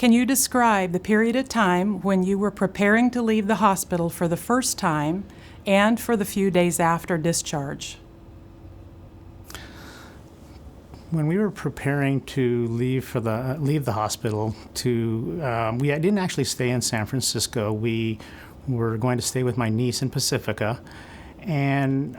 Can you describe the period of time when you were preparing to leave the hospital for the first time and for the few days after discharge? When we were preparing to leave the hospital, we didn't actually stay in San Francisco. We were going to stay with my niece in Pacifica, and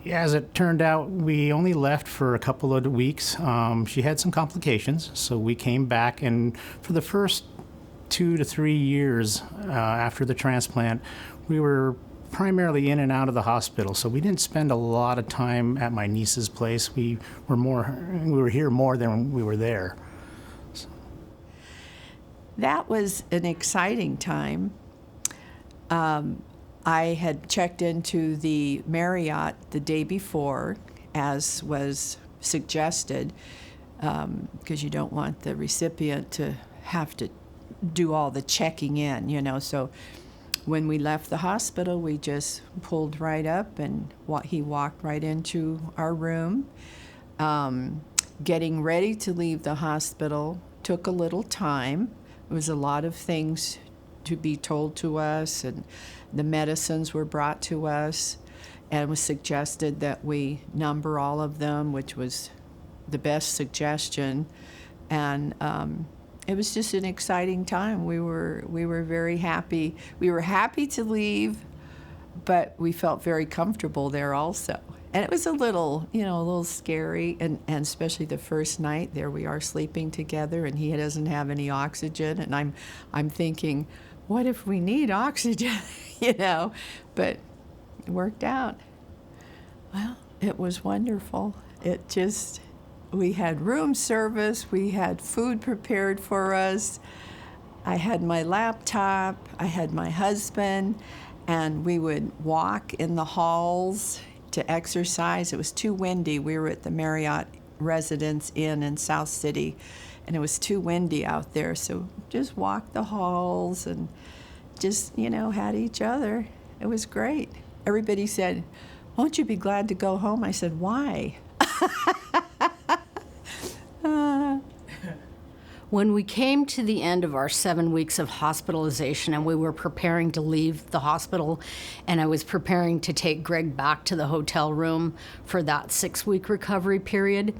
as it turned out, we only left for a couple of weeks. She had some complications, so we came back, and for the first 2 to 3 years after the transplant, we were primarily in and out of the hospital, so we didn't spend a lot of time at my niece's place. We were here more than we were there. So. That was an exciting time. I had checked into the Marriott the day before, as was suggested, because you don't want the recipient to have to do all the checking in, so when we left the hospital, we just pulled right up and he walked right into our room. Getting ready to leave the hospital took a little time. It was a lot of things to be told to us, and the medicines were brought to us, and it was suggested that we number all of them, which was the best suggestion. And it was just an exciting time. We were very happy. We were happy to leave, but we felt very comfortable there also. And it was a little scary, and especially the first night. There we are sleeping together, and he doesn't have any oxygen, and I'm thinking, what if we need oxygen, But it worked out. Well, it was wonderful. We had room service, we had food prepared for us, I had my laptop, I had my husband, and we would walk in the halls to exercise. It was too windy. We were at the Marriott Residence Inn in South City, and it was too windy out there, so just walked the halls and just, had each other. It was great. Everybody said, "Won't you be glad to go home?" I said, "Why?" When we came to the end of our 7 weeks of hospitalization and we were preparing to leave the hospital, and I was preparing to take Greg back to the hotel room for that 6-week recovery period,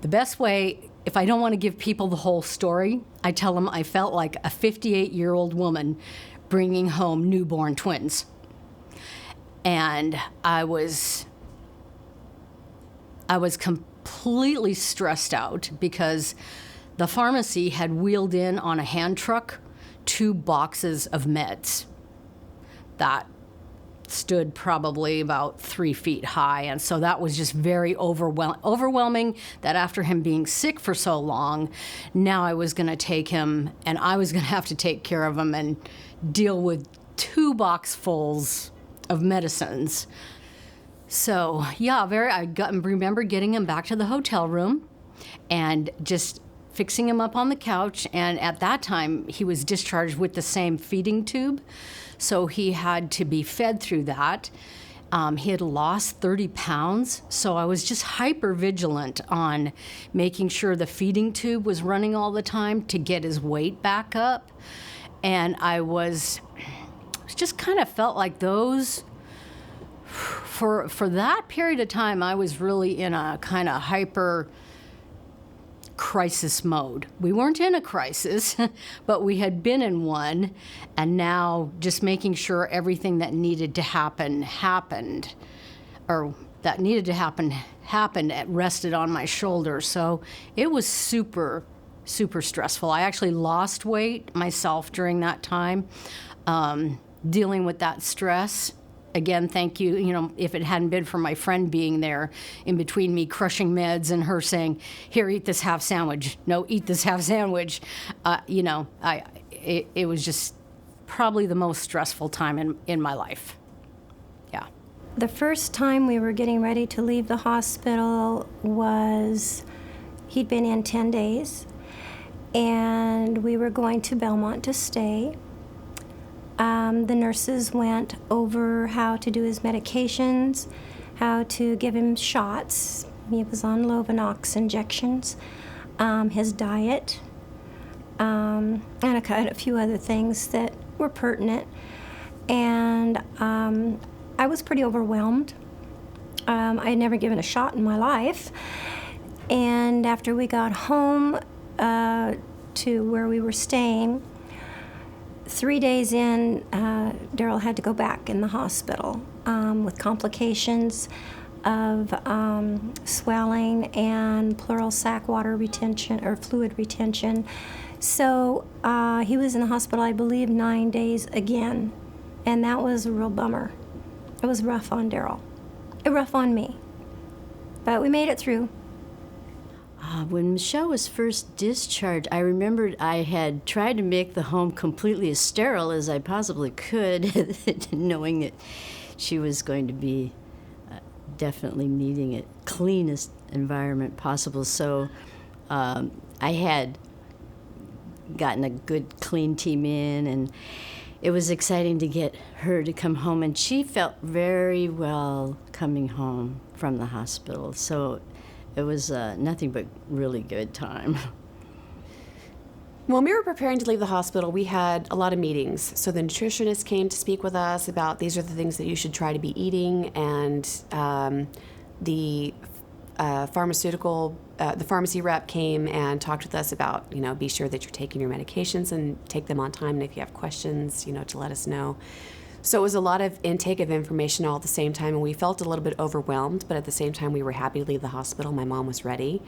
the best way, if I don't want to give people the whole story, I tell them I felt like a 58-year-old woman bringing home newborn twins. And I was completely stressed out because the pharmacy had wheeled in on a hand truck 2 boxes of meds that stood probably about 3 feet high. And so that was just very overwhelming that after him being sick for so long, now I was going to take him and I was going to have to take care of him and deal with 2 boxfuls of medicines. So yeah, I remember getting him back to the hotel room and just fixing him up on the couch. And at that time, he was discharged with the same feeding tube, so he had to be fed through that. He had lost 30 pounds, so I was just hyper vigilant on making sure the feeding tube was running all the time to get his weight back up. And I just kind of felt like those, for that period of time, I was really in a kind of hyper crisis mode. We weren't in a crisis, but we had been in one, and now just making sure everything that needed to happen happened, or that needed to happen happened, it rested on my shoulders. So it was super, super stressful. I actually lost weight myself during that time, dealing with that stress. Again, thank you. If it hadn't been for my friend being there in between me crushing meds and her saying, "Here, eat this half sandwich. No, eat this half sandwich." It was just probably the most stressful time in my life. Yeah. The first time we were getting ready to leave the hospital he'd been in 10 days, and we were going to Belmont to stay. The nurses went over how to do his medications, how to give him shots. He was on Lovenox injections, his diet, and a few other things that were pertinent. And I was pretty overwhelmed. I had never given a shot in my life. And after we got home to where we were staying, 3 days in, Daryl had to go back in the hospital with complications of swelling and pleural sac water retention or fluid retention. So he was in the hospital, I believe, 9 days again, and that was a real bummer. It was rough on Daryl, rough on me, but we made it through. When Michelle was first discharged, I remembered I had tried to make the home completely as sterile as I possibly could, knowing that she was going to be definitely needing a cleanest environment possible. So I had gotten a good clean team in, and it was exciting to get her to come home, and she felt very well coming home from the hospital. So it was nothing but really good time. When we were preparing to leave the hospital, we had a lot of meetings. So the nutritionist came to speak with us about these are the things that you should try to be eating, and the pharmacy rep came and talked with us about, be sure that you're taking your medications and take them on time, and if you have questions, to let us know. So it was a lot of intake of information all at the same time, and we felt a little bit overwhelmed, but at the same time we were happy to leave the hospital. My mom was ready.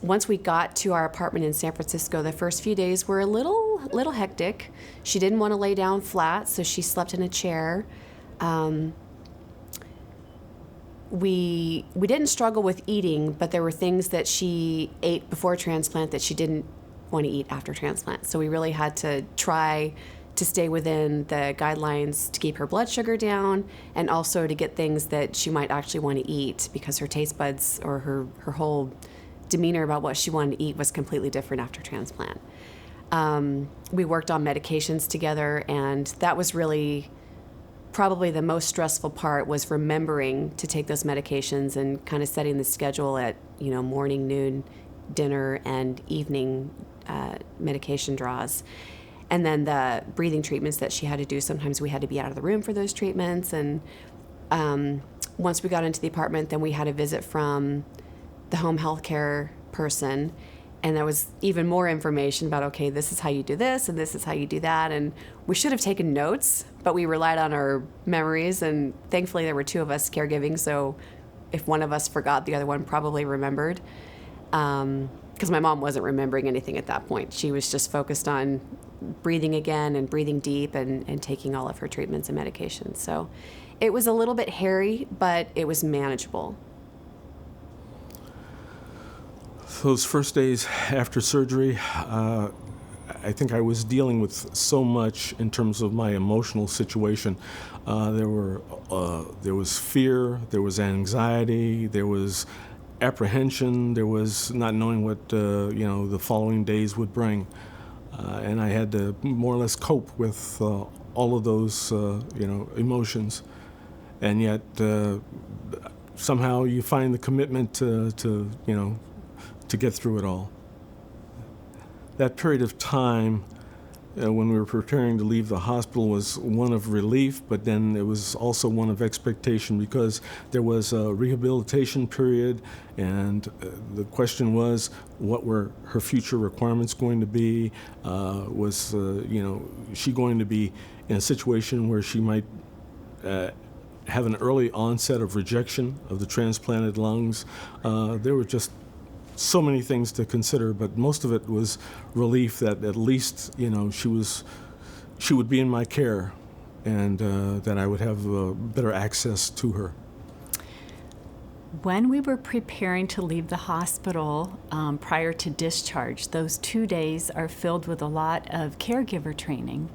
Once we got to our apartment in San Francisco, the first few days were a little hectic. She didn't want to lay down flat, so she slept in a chair. We didn't struggle with eating, but there were things that she ate before transplant that she didn't want to eat after transplant. So we really had to try to stay within the guidelines to keep her blood sugar down, and also to get things that she might actually want to eat, because her taste buds or her whole demeanor about what she wanted to eat was completely different after transplant. We worked on medications together, and that was really probably the most stressful part, was remembering to take those medications and kind of setting the schedule at, morning, noon, dinner, and evening medication draws. And then the breathing treatments that she had to do, sometimes we had to be out of the room for those treatments. And once we got into the apartment, then we had a visit from the home health care person. And there was even more information about, okay, this is how you do this, and this is how you do that. And we should have taken notes, but we relied on our memories. And thankfully, there were two of us caregiving, so if one of us forgot, the other one probably remembered. Because my mom wasn't remembering anything at that point. She was just focused on breathing again and breathing deep and taking all of her treatments and medications. So it was a little bit hairy, but it was manageable. Those first days after surgery, I think I was dealing with so much in terms of my emotional situation. There was fear, there was anxiety, there was apprehension, there was not knowing what the following days would bring, and I had to more or less cope with all of those emotions, and yet somehow you find the commitment to get through it all. That period of time when we were preparing to leave the hospital was one of relief, but then it was also one of expectation, because there was a rehabilitation period, and the question was, what were her future requirements going to be? Was she going to be in a situation where she might have an early onset of rejection of the transplanted lungs? There were just so many things to consider, but most of it was relief that at least she would be in my care, and that I would have better access to her. When we were preparing to leave the hospital prior to discharge, those 2 days are filled with a lot of caregiver training.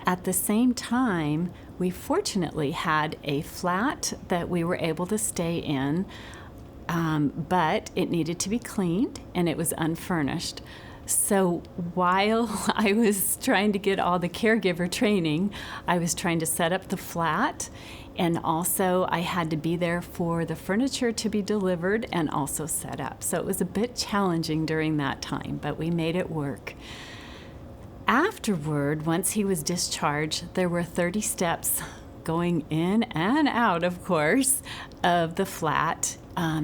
At the same time, we fortunately had a flat that we were able to stay in, but it needed to be cleaned, and it was unfurnished. So while I was trying to get all the caregiver training, I was trying to set up the flat And also, I had to be there for the furniture to be delivered and also set up. So it was a bit challenging during that time, but we made it work. Afterward, once he was discharged, there were 30 steps going in and out, of course, of the flat.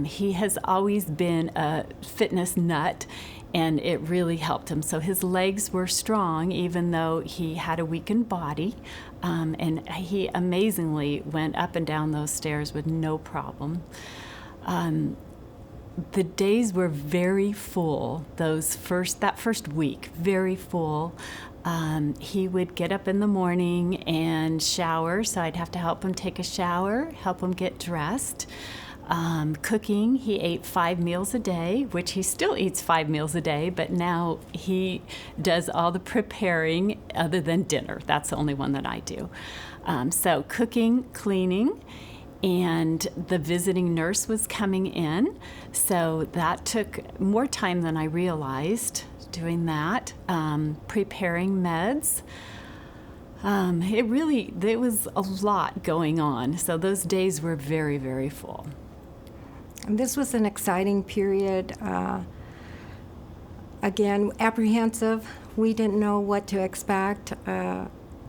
He has always been a fitness nut, and it really helped him. So his legs were strong, even though he had a weakened body. And he amazingly went up and down those stairs with no problem. The days were very full. That first week, very full. He would get up in the morning and shower, so I'd have to help him take a shower, help him get dressed. Cooking, he ate 5 meals a day, which he still eats 5 meals a day, but now he does all the preparing other than dinner. That's the only one that I do. So cooking, cleaning, and the visiting nurse was coming in, so that took more time than I realized doing that. Preparing meds. There was a lot going on, so those days were very, very full. And this was an exciting period. Again, apprehensive. We didn't know what to expect.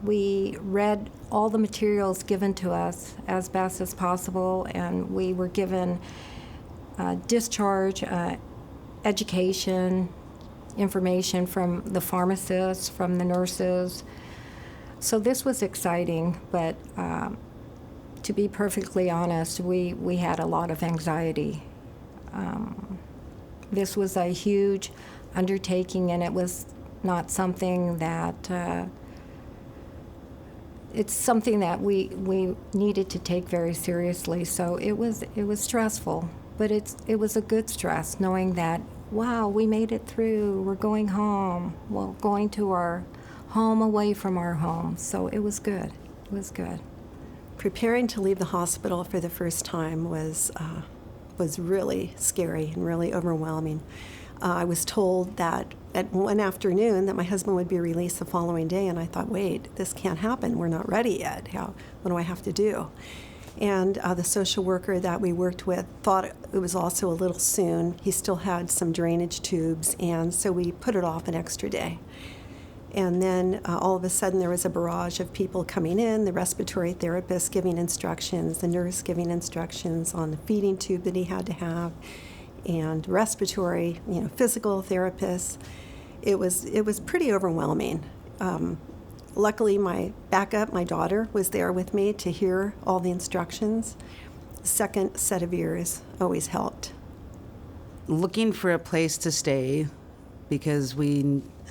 We read all the materials given to us as best as possible, and we were given discharge, education, information from the pharmacists, from the nurses. So this was exciting, but to be perfectly honest, we had a lot of anxiety. This was a huge undertaking, and it was not something that it's something that we needed to take very seriously. So it was stressful, but it was a good stress, knowing that, wow, we made it through. We're going home. Well, going to our home away from our home. So it was good. It was good. Preparing to leave the hospital for the first time was really scary and really overwhelming. I was told that at one afternoon that my husband would be released the following day, and I thought, wait, this can't happen. We're not ready yet. What do I have to do? And the social worker that we worked with thought it was also a little soon. He still had some drainage tubes, and so we put it off an extra day. And then all of a sudden there was a barrage of people coming in, the respiratory therapist giving instructions, the nurse giving instructions on the feeding tube that he had to have, and respiratory, physical therapists. It was pretty overwhelming. Luckily, my backup, my daughter, was there with me to hear all the instructions. The second set of ears always helped. Looking for a place to stay because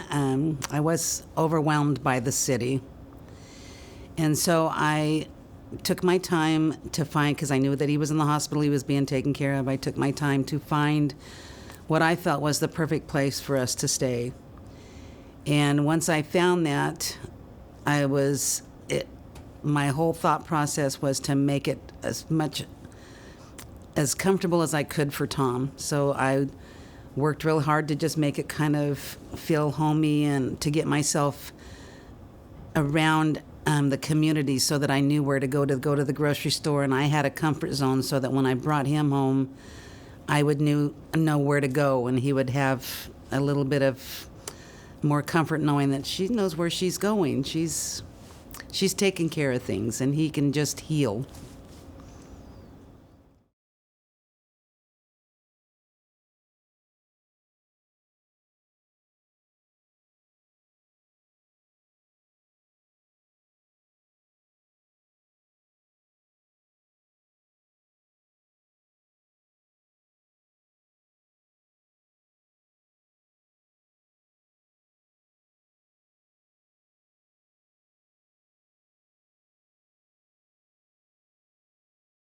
I was overwhelmed by the city. And so I took my time to find, because I knew that he was in the hospital, he was being taken care of. I took my time to find what I felt was the perfect place for us to stay. And once I found that, my whole thought process was to make it as comfortable as I could for Tom. So I worked real hard to just make it kind of feel homey and to get myself around the community so that I knew where to go to the grocery store, and I had a comfort zone so that when I brought him home, I would know where to go, and he would have a little bit of more comfort knowing that she knows where she's going. She's taking care of things, and he can just heal.